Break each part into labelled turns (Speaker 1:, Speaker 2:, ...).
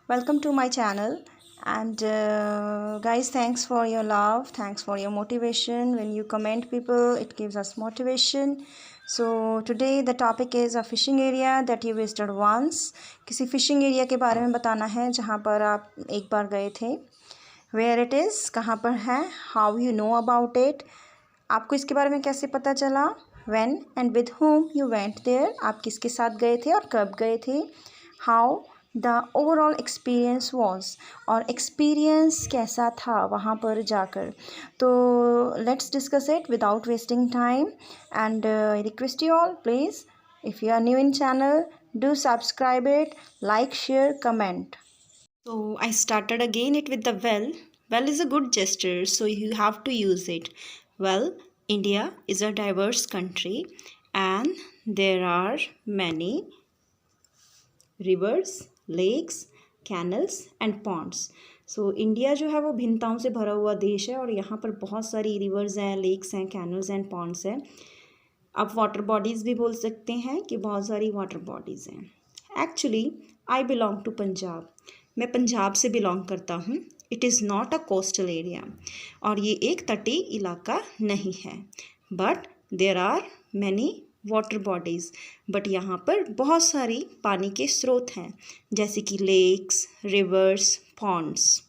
Speaker 1: Welcome to my channel. And guys, thanks for your love, thanks for your motivation. When you comment people, it gives us motivation. So today the topic is a fishing area that you visited once. किसी fishing area के बारे में बताना है जहाँ पर आप एक बार गए थे. Where it is, कहाँ पर है, how you know about it, आपको इसके बारे में कैसे पता चला, when and with whom you went there, आप किसके साथ गए थे और कब गए थे, how the overall experience was, और experience कैसा था वहाँ पर जाकर. तो let's discuss it without wasting time. And I request you all, please, if you are new in channel, do subscribe it, like, share, comment. So I started again it with the well. Well is a good gesture, so you have to use it. Well, India is a diverse country and there are many rivers, lakes, canals and ponds. So India जो है वो भिन्नताओं से भरा हुआ देश है और यहाँ पर बहुत सारी रिवर्स हैं, लेक्स हैं, कैनल्स एंड पॉन्ड्स हैं. आप वाटर बॉडीज़ भी बोल सकते हैं कि बहुत सारी वाटर बॉडीज़ हैं. Actually I belong to Punjab. मैं पंजाब से बिलोंग करता हूँ. It is not a coastal area और ये एक तटीय इलाका नहीं है. But there are many water bodies. But यहाँ पर बहुत सारी पानी के स्रोत हैं जैसे कि lakes, rivers, ponds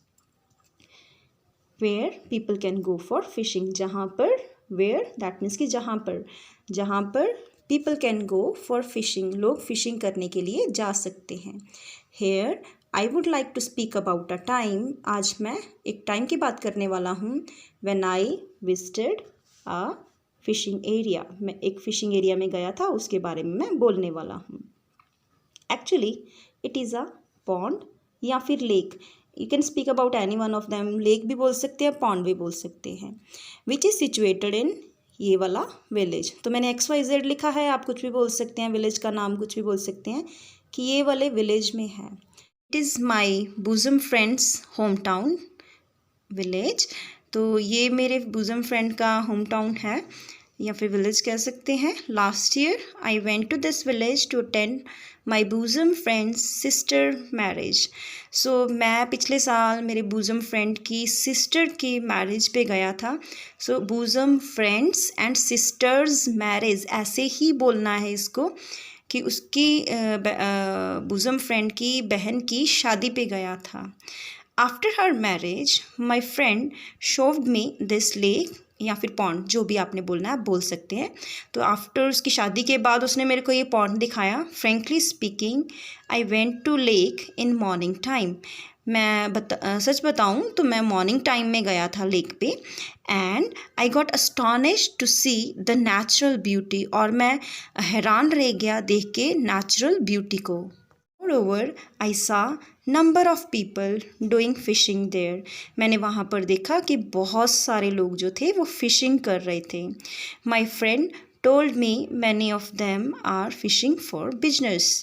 Speaker 1: where people can go for fishing. जहाँ पर वेयर दैट मीन्स कि जहाँ पर people can go for fishing, लोग फिशिंग करने के लिए जा सकते हैं. Here I would like to speak about a time. आज मैं एक टाइम की बात करने वाला हूँ. When I visited a fishing area. मैं एक फिशिंग एरिया में गया था, उसके बारे में मैं बोलने वाला हूँ. Actually it is a pond या फिर lake. You can speak about any one of them. Lake भी बोल सकते हैं, पॉन्ड भी बोल सकते हैं. विच इज़ सिचुएटेड इन ये वाला विलेज. तो मैंने XYZ लिखा है, आप कुछ भी बोल सकते हैं, विलेज का नाम कुछ भी बोल सकते हैं कि ये वाले विलेज में है. It is my bosom friend's home town village. तो ये मेरे bosom फ्रेंड का होम टाउन है या फिर विलेज कह सकते हैं. Last year I went to this village to attend my bosom friend's sister marriage. So मैं पिछले साल मेरे bosom फ्रेंड की सिस्टर की मैरिज पे गया था. So bosom friend's and sister's marriage ऐसे ही बोलना है इसको कि उसकी bosom फ्रेंड की बहन की शादी पे गया था. After her marriage my friend showed me this lake या फिर पॉन्ड, जो भी आपने बोलना है आप बोल सकते हैं. तो आफ्टर उसकी शादी के बाद उसने मेरे को ये पॉन्ड दिखाया. Frankly speaking I went to lake in morning time. मैं सच बताऊं तो मैं मॉर्निंग टाइम में गया था लेक पे. And I got astonished to see the natural beauty. और मैं हैरान रह गया देख के नेचुरल ब्यूटी को. Moreover, I saw number of people doing fishing there. मैंने वहाँ पर देखा कि बहुत सारे लोग जो थे वो फिशिंग कर रहे थे. My friend told me many of them are fishing for business.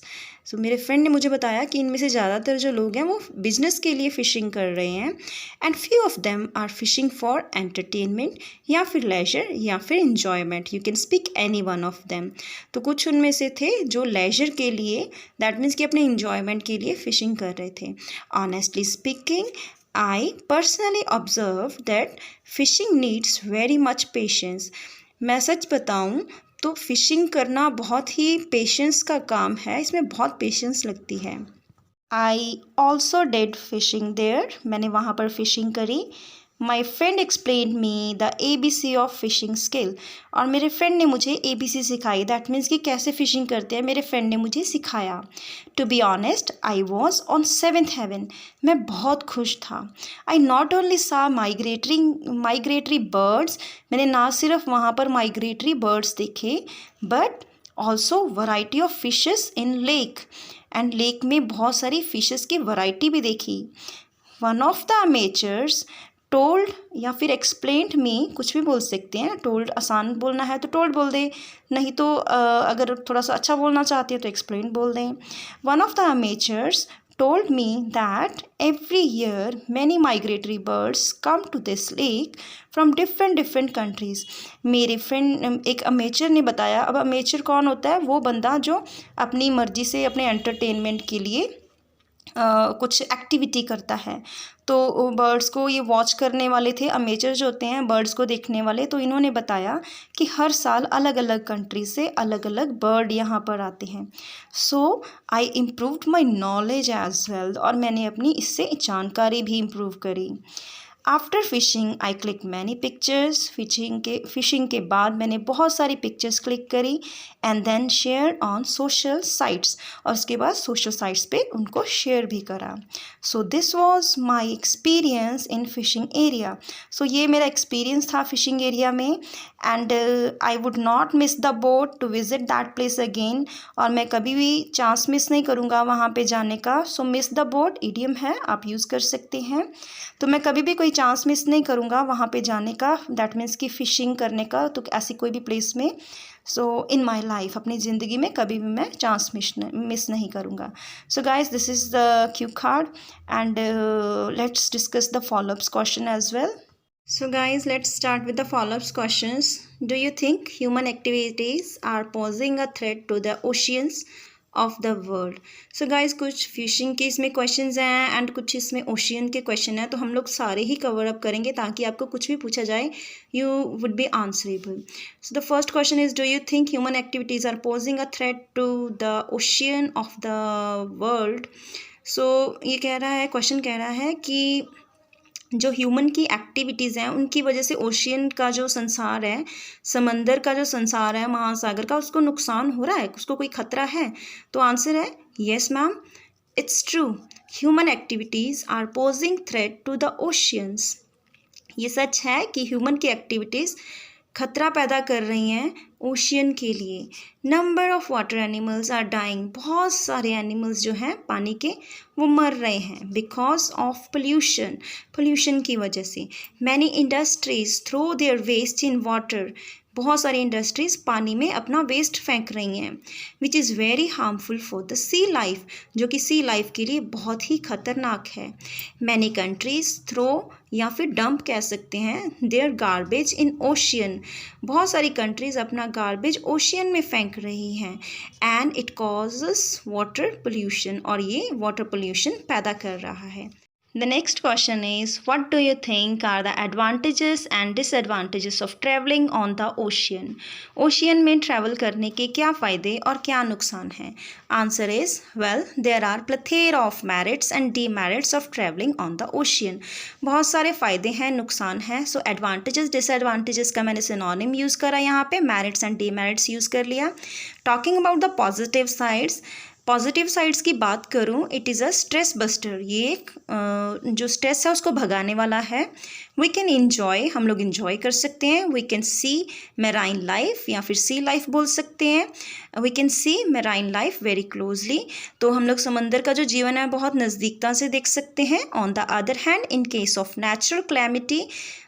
Speaker 1: सो मेरे फ्रेंड ने मुझे बताया कि इनमें से ज़्यादातर जो लोग हैं वो बिजनेस के लिए फ़िशिंग कर रहे हैं. And few of them are fishing for entertainment या फिर लेजर या फिर enjoyment. You can speak any one of them. तो कुछ उनमें से थे जो लेजर के लिए, दैट मीन्स कि अपने इन्जॉयमेंट के लिए फ़िशिंग कर रहे थे. Honestly speaking I personally observe that fishing needs very much patience. मैं सच बताऊँ तो फिशिंग करना बहुत ही पेशेंस का काम है. इसमें बहुत पेशेंस लगती है. I also did fishing there. मैंने वहाँ पर फिशिंग करी. My friend explain me the ABC of fishing skill. और मेरे फ्रेंड ने मुझे ABC सिखाई. दैट मीन्स कि कैसे फ़िशिंग करते हैं मेरे फ्रेंड ने मुझे सिखाया. To be honest I was on 7th heaven. मैं बहुत खुश था. I not only saw migratory birds. मैंने ना सिर्फ वहाँ पर माइग्रेटरी बर्ड्स देखे but also variety of fishes in lake. And lake में बहुत सारी फिशेस की वराइटी भी देखी. One of the amateurs told या फिर एक्सप्लेन्ड मी, कुछ भी बोल सकते हैं. टोल्ड आसान बोलना है तो टोल्ड बोल दें, नहीं तो अगर थोड़ा सा अच्छा बोलना चाहते हैं तो एक्सप्लेन बोल दें. One of the amateurs told me that every year many migratory birds come to this lake from different countries. मेरे फ्रेंड एक अमेचर ने बताया. अब अमेचर कौन होता है? वो बंदा जो अपनी मर्जी से अपने एंटरटेनमेंट के लिए कुछ एक्टिविटी करता है। तो बर्ड्स को ये वॉच करने वाले थे, अमेचर जो होते हैं बर्ड्स को देखने वाले, तो इन्होंने बताया कि हर साल अलग अलग कंट्री से अलग अलग बर्ड यहाँ पर आते हैं। So I improved my knowledge as well, और मैंने अपनी इससे जानकारी भी इम्प्रूव करी। After fishing I click many pictures, fishing के बाद मैंने बहुत सारी पिक्चर्स क्लिक करी and then share on social sites, और उसके बाद सोशल साइट्स पे उनको शेयर भी करा। So this was my experience in fishing area. So ये मेरा एक्सपीरियंस था फिशिंग एरिया में, and I would not miss the boat to visit that place again, और मैं कभी भी चांस मिस नहीं करूँगा वहाँ पे जाने का। सो मिस द बोट इडियम है, आप यूज़ कर सकते हैं। तो मैं कभी भी कोई चांस मिस नहीं करूँगा वहाँ पे जाने का, दैट मीन्स कि फ़िशिंग करने का, तो ऐसी कोई भी प्लेस में। सो इन माई लाइफ, अपनी ज़िंदगी में कभी भी मैं चांस मिस नहीं करूँगा। So guys, this is the cue card, and let's discuss the followups question as well. So guys, let's start with the follow-up questions. Do you think human activities are posing a threat to the oceans of the world? So guys, कुछ fishing के इसमें questions हैं and कुछ इसमें ocean के question हैं, तो हम लोग सारे ही कवर अप करेंगे ताकि आपको कुछ भी पूछा जाए you would be answerable. So the first question is, do you think human activities are posing a threat to the ocean of the world? So ये कह रहा है, क्वेश्चन कह रहा है कि जो ह्यूमन की एक्टिविटीज़ हैं उनकी वजह से ओशियन का जो संसार है, समंदर का जो संसार है, महासागर का, उसको नुकसान हो रहा है, उसको कोई खतरा है? तो आंसर है yes ma'am, it's true, human activities are posing threat to the oceans. ये सच है कि ह्यूमन की एक्टिविटीज़ खतरा पैदा कर रही हैं ओशियन के लिए। Number of water animals are dying, बहुत सारे एनिमल्स जो हैं पानी के वो मर रहे हैं बिकॉज ऑफ पोल्यूशन की वजह से। Many industries throw their waste in water, बहुत सारी इंडस्ट्रीज़ पानी में अपना वेस्ट फेंक रही हैं, which is very harmful for the sea life, जो कि सी लाइफ के लिए बहुत ही ख़तरनाक है। मैनी कंट्रीज़ थ्रो, या फिर डंप कह सकते हैं, देयर गार्बेज इन ओशियन, बहुत सारी कंट्रीज़ अपना गार्बेज ओशियन में फेंक रही हैं, and it causes water pollution, और ये वाटर पोल्यूशन पैदा कर रहा है। The next question is, what do you think are the advantages and disadvantages of traveling on the ocean? Ocean में ट्रैवल करने के क्या फ़ायदे और क्या नुकसान हैं? Answer is, well, there are plethora of merits and demerits of traveling on the ocean. बहुत सारे फ़ायदे हैं, नुकसान हैं। So advantages, disadvantages का मैंने synonym यूज़ करा यहाँ पे, merits and demerits यूज़ कर लिया। Talking about the positive sides, positive sides की बात करूँ, it is a stress buster, ये एक जो स्ट्रेस है उसको भगाने वाला है। वी कैन इन्जॉय, हम लोग इन्जॉय कर सकते हैं। We can see marine life, या फिर सी लाइफ बोल सकते हैं। We can see marine life very closely, तो हम लोग समंदर का जो जीवन है बहुत नज़दीकता से देख सकते हैं। On the other hand, in case of natural calamity,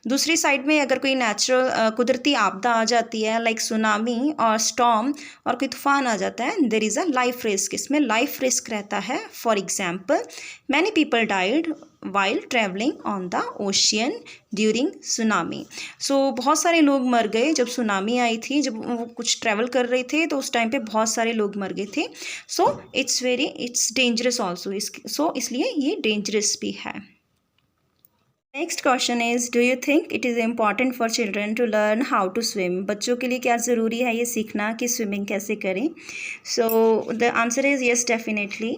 Speaker 1: दूसरी साइड में अगर कोई नेचुरल कुदरती आपदा आ जाती है, लाइक सुनामी और स्टॉर्म, और कोई तूफान आ जाता है, there is a life risk, इसमें लाइफ रिस्क रहता है। For example, many people died while travelling on the ocean during tsunami. So बहुत सारे लोग मर गए जब सुनामी आई थी, जब वो कुछ ट्रैवल कर रहे थे तो उस टाइम पे बहुत सारे लोग मर गए थे। So it's dangerous also, so इसलिए ये डेंजरस भी है। Next question is, do you think it is important for children to learn how to swim? बच्चों के लिए क्या ज़रूरी है ये सीखना कि स्विमिंग कैसे करें? So the answer is yes, definitely.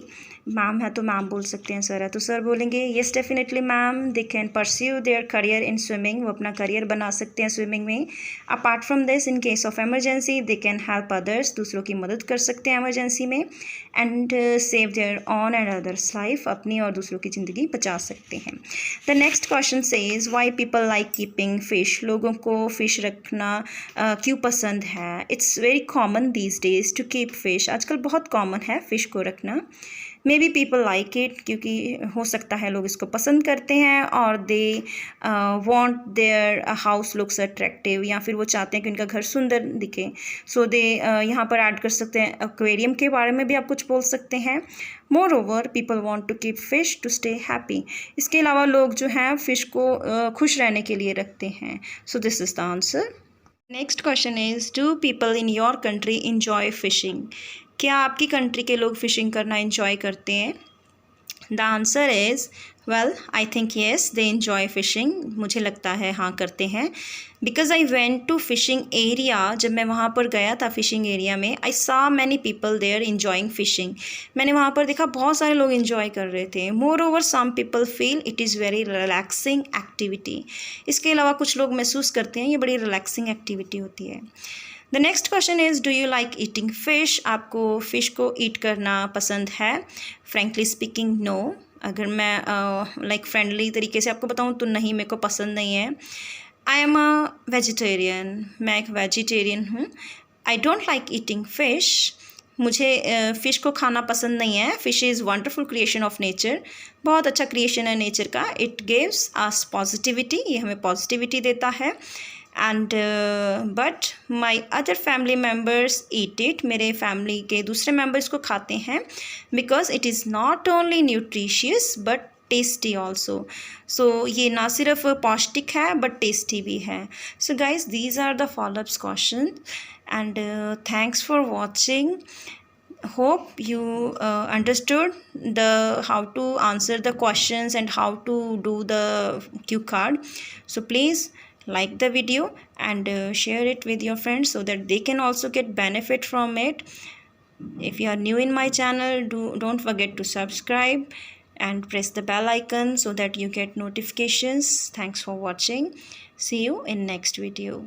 Speaker 1: Ma'am है तो मैम बोल सकते हैं, सर है तो सर बोलेंगे। Yes definitely ma'am, they can pursue their career in swimming, वो अपना करियर बना सकते हैं स्विमिंग में। Apart from this, in case of emergency, they can help others, दूसरों की मदद कर सकते हैं एमरजेंसी में। And save their on and others life, अपनी और दूसरों की ज़िंदगी बचा सकते हैं। The next question says, why people like keeping fish? लोगों को फ़िश रखना क्यों पसंद है? It's very common these days to keep fish, आजकल बहुत कॉमन है फ़िश को रखना। Maybe people like it, क्योंकि हो सकता है लोग इसको पसंद करते हैं, और they want their house looks attractive, या फिर वो चाहते हैं कि उनका घर सुंदर दिखे। सो दे यहाँ पर ऐड कर सकते हैं एक्वेरियम के बारे में भी आप कुछ बोल सकते हैं। Moreover, people want to keep fish to stay happy, इसके अलावा लोग जो हैं फ़िश को खुश रहने के लिए रखते हैं। So this is the answer. Next question is, do people in your country enjoy fishing? क्या आपकी कंट्री के लोग फ़िशिंग करना एंजॉय करते हैं? The answer is well I think yes they enjoy fishing. मुझे लगता है हाँ करते हैं। Because I went to fishing area, जब मैं वहाँ पर गया था फिशिंग एरिया में, I saw many people there enjoying fishing. मैंने वहाँ पर देखा बहुत सारे लोग इन्जॉय कर रहे थे। Moreover some people feel it is very relaxing activity. इसके अलावा कुछ लोग महसूस करते हैं ये बड़ी रिलैक्सिंग एक्टिविटी होती है। The next question is do you like eating fish? आपको फ़िश को ईट करना पसंद है? Frankly speaking no. अगर मैं लाइक फ्रेंडली तरीके से आपको बताऊँ तो नहीं, मेरे को पसंद नहीं है। आई एम अ वेजिटेरियन, मैं एक वेजिटेरियन हूँ। I don't like eating fish, मुझे फ़िश को खाना पसंद नहीं है। Fish is wonderful creation of nature, बहुत अच्छा क्रिएशन है नेचर का। इट गिव्स अस पॉजिटिविटी, ये हमें पॉजिटिविटी देता है। And but my other family members eat it, मेरे फैमिली के दूसरे मेम्बर्स को खाते हैं। Because it is not only nutritious but tasty also. So ये ना सिर्फ पौष्टिक है बट टेस्टी भी है। So guys these are the followups question and thanks for watching. Hope you understood how to answer the questions and how to do the cue card. So please like the video and share it with your friends so that they can also get benefit from it. If you are new in my channel, don't forget to subscribe and press the bell icon so that you get notifications. Thanks for watching. See you in next video.